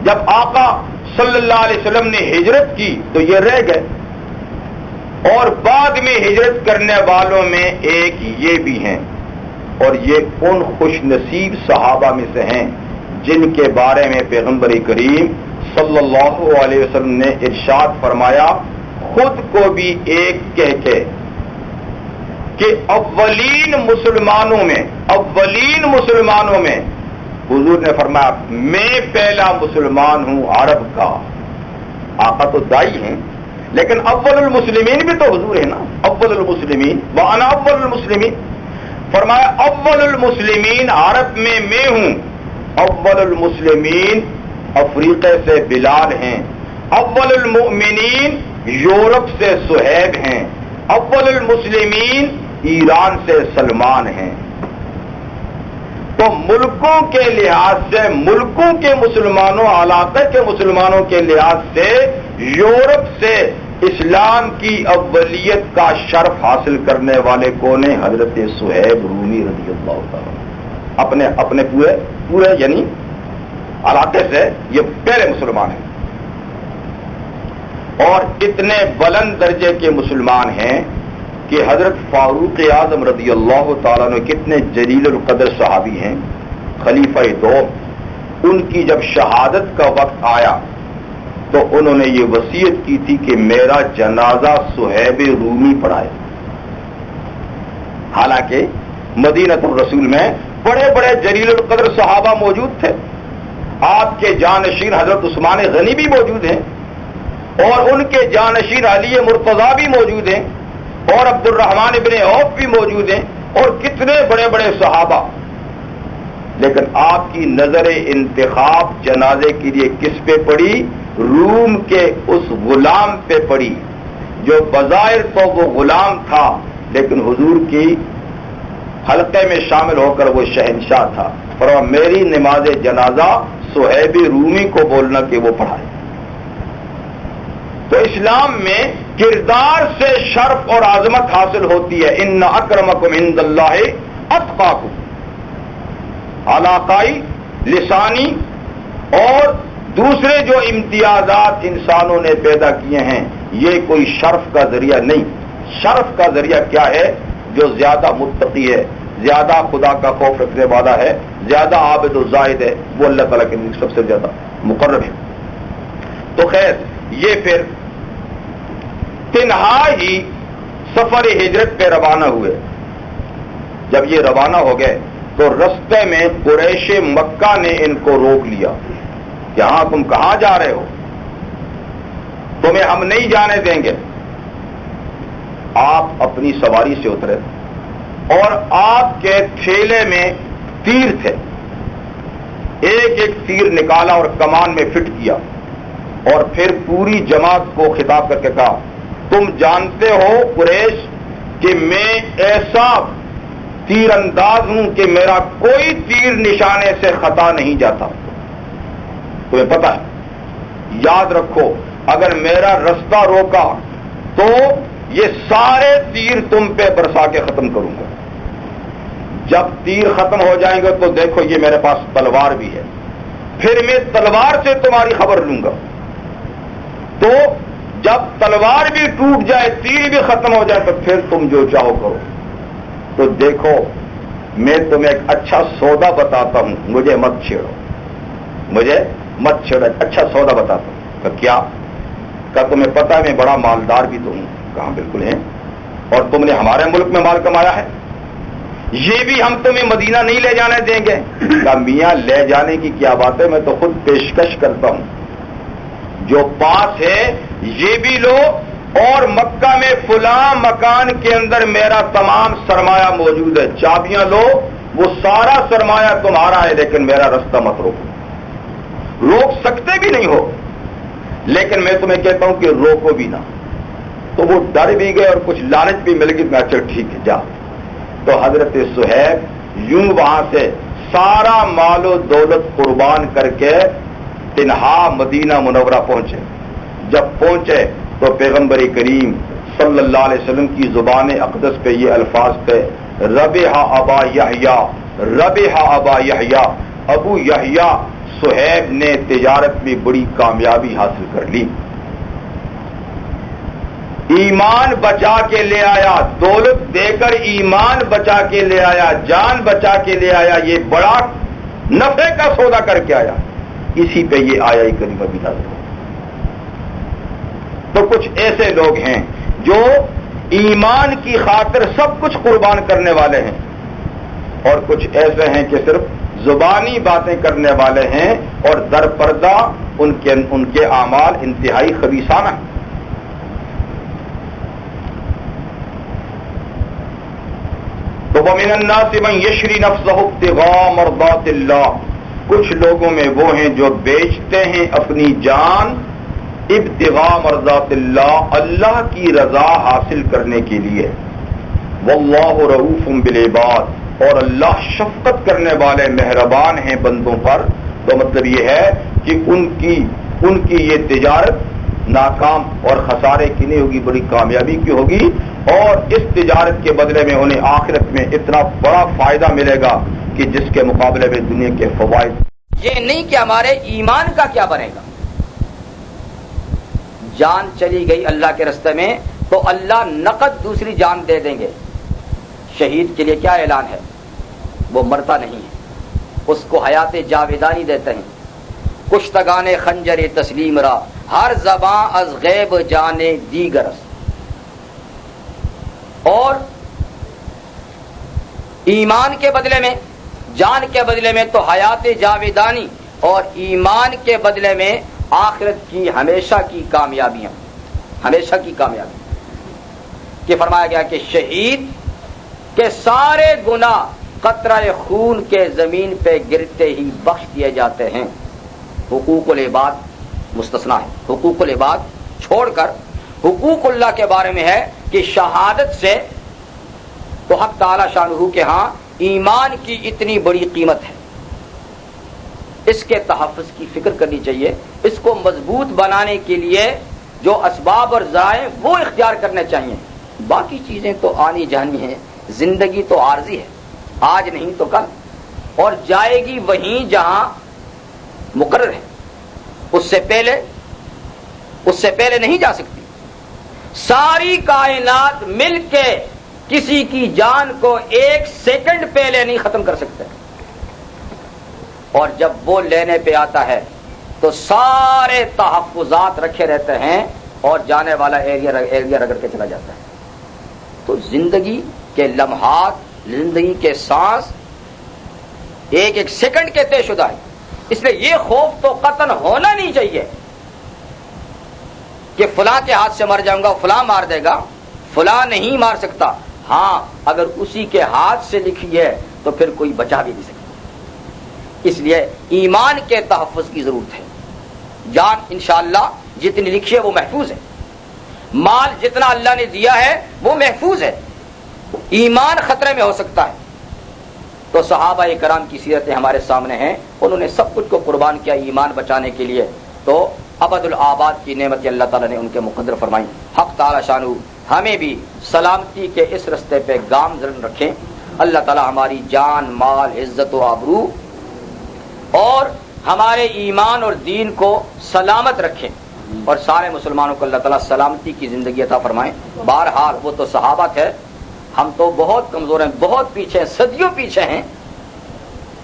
جب آقا صلی اللہ علیہ وسلم نے ہجرت کی تو یہ رہ گئے، اور بعد میں ہجرت کرنے والوں میں ایک یہ بھی ہیں، اور یہ ان خوش نصیب صحابہ میں سے ہیں جن کے بارے میں پیغمبر کریم صلی اللہ علیہ وسلم نے ارشاد فرمایا، خود کو بھی ایک کہہ کے، کہ اولین مسلمانوں میں حضور نے فرمایا میں پہلا مسلمان ہوں عرب کا۔ آقا تو دائی ہیں، لیکن اول المسلمین بھی تو حضور ہے نا، اول المسلمین وانا اول المسلمین۔ فرمایا اول المسلمین عرب میں ہوں، اول المسلمین افریقہ سے بلال ہیں، اول المؤمنین یورپ سے صہیب ہیں، اول المسلمین ایران سے سلمان ہیں۔ تو ملکوں کے لحاظ سے، ملکوں کے مسلمانوں، علاقے کے مسلمانوں کے لحاظ سے یورپ سے اسلام کی اولیت کا شرف حاصل کرنے والے کون ہیں؟ حضرت صہیب رومی رضی اللہ تعالیٰ، اپنے پورے یعنی علاقے سے یہ پہلے مسلمان ہیں، اور اتنے بلند درجے کے مسلمان ہیں کہ حضرت فاروق اعظم رضی اللہ تعالیٰ نے کتنے جلیل القدر صحابی ہیں، خلیفہ دو، ان کی جب شہادت کا وقت آیا تو انہوں نے یہ وصیت کی تھی کہ میرا جنازہ صہیب رومی پڑھائے۔ حالانکہ مدینہ الرسول میں بڑے بڑے جلیل القدر صحابہ موجود تھے، آپ کے جانشین حضرت عثمان غنی بھی موجود ہیں، اور ان کے جانشین علی مرتضیٰ بھی موجود ہیں، اور عبد الرحمن ابن عوف بھی موجود ہیں، اور کتنے بڑے بڑے صحابہ، لیکن آپ کی نظر انتخاب جنازے کے لیے کس پہ پڑی؟ روم کے اس غلام پہ پڑی، جو بظاہر تو وہ غلام تھا لیکن حضور کی حلقے میں شامل ہو کر وہ شہنشاہ تھا۔ فرمایا میری نماز جنازہ صہیب رومی کو بولنا کہ وہ پڑھائے۔ تو اسلام میں کردار سے شرف اور عظمت حاصل ہوتی ہے۔ ان اکرمکم عند اللہ اتقاکم، علاقائی، لسانی اور دوسرے جو امتیازات انسانوں نے پیدا کیے ہیں، یہ کوئی شرف کا ذریعہ نہیں۔ شرف کا ذریعہ کیا ہے؟ جو زیادہ متقی ہے، زیادہ خدا کا خوف رکھنے والا ہے، زیادہ عابد و زاہد ہے، وہ اللہ تعالیٰ کے سب سے زیادہ مقرب ہے۔ تو خیر، یہ پھر تنہا ہی سفر ہجرت پہ روانہ ہوئے۔ جب یہ روانہ ہو گئے تو رستے میں قریش مکہ نے ان کو روک لیا، یہاں تم کہاں جا رہے ہو؟ تمہیں ہم نہیں جانے دیں گے۔ آپ اپنی سواری سے اترے اور آپ کے تھیلے میں تیر تھے، ایک ایک تیر نکالا اور کمان میں فٹ کیا، اور پھر پوری جماعت کو خطاب کر کے کہا تم جانتے ہو قریش کہ میں ایسا تیر انداز ہوں کہ میرا کوئی تیر نشانے سے خطا نہیں جاتا۔ تمہیں پتہ ہے، یاد رکھو اگر میرا رستہ روکا تو یہ سارے تیر تم پہ برسا کے ختم کروں گا. جب تیر ختم ہو جائیں گے تو دیکھو یہ میرے پاس تلوار بھی ہے, پھر میں تلوار سے تمہاری خبر لوں گا. تو جب تلوار بھی ٹوٹ جائے, تیر بھی ختم ہو جائے, تو پھر تم جو چاہو کرو. تو دیکھو میں تمہیں ایک اچھا سودا بتاتا ہوں, مجھے مت چھیڑو, مجھے مت چھیڑو, اچھا سودا بتاتا ہوں. کہ کیا؟ کہ تمہیں پتا ہے میں بڑا مالدار بھی تو ہوں. کہاں بالکل ہے, اور تم نے ہمارے ملک میں مال کمایا ہے, یہ بھی ہم تمہیں مدینہ نہیں لے جانے دیں گے. کہ میاں لے جانے کی کیا بات ہے, میں تو خود پیشکش کرتا ہوں, جو پاس ہے یہ بھی لو, اور مکہ میں فلاں مکان کے اندر میرا تمام سرمایہ موجود ہے, چابیاں لو, وہ سارا سرمایہ تمہارا ہے, لیکن میرا رستہ مت روکو. روک سکتے بھی نہیں ہو, لیکن میں تمہیں کہتا ہوں کہ روکو بھی نہ. تو وہ ڈر بھی گئے اور کچھ لالچ بھی مل گئی. میں اچھا ٹھیک ہے جا. تو حضرت صہیب یوں وہاں سے سارا مال و دولت قربان کر کے تنہا مدینہ منورہ پہنچے. جب پہنچے تو پیغمبر کریم صلی اللہ علیہ وسلم کی زبان اقدس پہ یہ الفاظ تھے, ربح ابا یحییٰ, ربح ابا یحییٰ, ابو یحییٰ صہیب نے تجارت میں بڑی کامیابی حاصل کر لی. ایمان بچا کے لے آیا, دولت دے کر ایمان بچا کے لے آیا, جان بچا کے لے آیا, یہ بڑا نفع کا سودا کر کے آیا. اسی پہ یہ آیا ہی کریمہ بھی نازل ہو. تو کچھ ایسے لوگ ہیں جو ایمان کی خاطر سب کچھ قربان کرنے والے ہیں, اور کچھ ایسے ہیں کہ صرف زبانی باتیں کرنے والے ہیں, اور در پردہ ان کے اعمال انتہائی خبیثانہ ہیں. تو وَمِنَ النَّاسِ مَن يَشْرِي نَفْسَهُ ابْتِغَاءَ مَرْضَاتِ اللَّهِ, کچھ لوگوں میں وہ ہیں جو بیچتے ہیں اپنی جان ابتغاء مرضات اللہ, اللہ کی رضا حاصل کرنے کے لیے. واللہ رؤوف بالعباد, اور اللہ شفقت کرنے والے مہربان ہیں بندوں پر. تو مطلب یہ ہے کہ ان کی یہ تجارت ناکام اور خسارے کی نہیں ہوگی, بڑی کامیابی کی ہوگی, اور اس تجارت کے بدلے میں انہیں آخرت میں اتنا بڑا فائدہ ملے گا کہ جس کے مقابلے میں دنیا کے فوائد. یہ نہیں کہ ہمارے ایمان کا کیا بنے گا. جان چلی گئی اللہ کے راستے میں تو اللہ نقد دوسری جان دے دیں گے. شہید کے لیے کیا اعلان ہے, وہ مرتا نہیں ہے, اس کو حیات جاویدانی دیتے ہیں. کشتگان خنجر تسلیم را, ہر زباں از غیب جانے دیگرس. اور ایمان کے بدلے میں, جان کے بدلے میں تو حیات جاویدانی, اور ایمان کے بدلے میں آخرت کی ہمیشہ کی کامیابیاں, ہمیشہ کی کامیابی. کہ فرمایا گیا کہ شہید کے سارے گناہ قطرہ خون کے زمین پہ گرتے ہی بخش دیے جاتے ہیں. حقوق العباد مستثنا ہے. حقوق العباد چھوڑ کر حقوق اللہ کے بارے میں ہے کہ شہادت سے تو حق تعالی شانہ کے ہاں ایمان کی اتنی بڑی قیمت ہے, اس کے تحفظ کی فکر کرنی چاہیے. اس کو مضبوط بنانے کے لیے جو اسباب اور ذرائع وہ اختیار کرنے چاہیے. باقی چیزیں تو آنی جانی ہیں, زندگی تو عارضی ہے, آج نہیں تو کل, اور جائے گی وہیں جہاں مقرر ہے. اس سے پہلے نہیں جا سکتی. ساری کائنات مل کے کسی کی جان کو ایک سیکنڈ پہلے نہیں ختم کر سکتے, اور جب وہ لینے پہ آتا ہے تو سارے تحفظات رکھے رہتے ہیں, اور جانے والا ایریا رگڑ کے چلا جاتا ہے. تو زندگی کے لمحات, زندگی کے سانس ایک ایک سیکنڈ کے طے شدہ ہے. اس لیے یہ خوف تو قطعاً ہونا نہیں چاہیے کہ فلاں کے ہاتھ سے مر جاؤں گا, فلاں مار دے گا, فلاں نہیں مار سکتا. ہاں اگر اسی کے ہاتھ سے لکھی ہے تو پھر کوئی بچا بھی نہیں سکتا. اس لیے ایمان کے تحفظ کی ضرورت ہے. جان انشاءاللہ جتنی لکھی ہے وہ محفوظ ہے, مال جتنا اللہ نے دیا ہے وہ محفوظ ہے, ایمان خطرے میں ہو سکتا ہے. تو صحابہ کرام کی سیرتیں ہمارے سامنے ہیں, انہوں نے سب کچھ کو قربان کیا ایمان بچانے کے لیے. تو ابد الآباد کی نعمت اللہ تعالیٰ نے ان کے مقدر فرمائی. حق تعالی شانہ ہمیں بھی سلامتی کے اس رستے پہ گامزن رکھیں. اللہ تعالی ہماری جان مال عزت و آبرو اور ہمارے ایمان اور دین کو سلامت رکھیں اور سارے مسلمانوں کو اللہ تعالیٰ سلامتی کی زندگی عطا فرمائیں. بہرحال وہ تو صحابہ تھے، ہم تو بہت کمزور ہیں، بہت پیچھے ہیں، صدیوں پیچھے ہیں،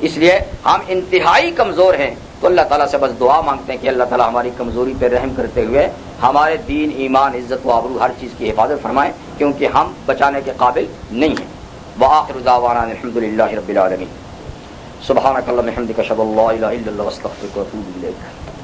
اس لیے ہم انتہائی کمزور ہیں. تو اللہ تعالیٰ سے بس دعا مانگتے ہیں کہ اللہ تعالیٰ ہماری کمزوری پہ رحم کرتے ہوئے ہمارے دین ایمان عزت و آبرو ہر چیز کی حفاظت فرمائیں، کیونکہ ہم بچانے کے قابل نہیں ہیں. وآخر دعوانا الحمد للہ رب العالمین. سبحانک اللہم وبحمدک اشہد ان لا الہ الا انت استغفرک واتوب الیک.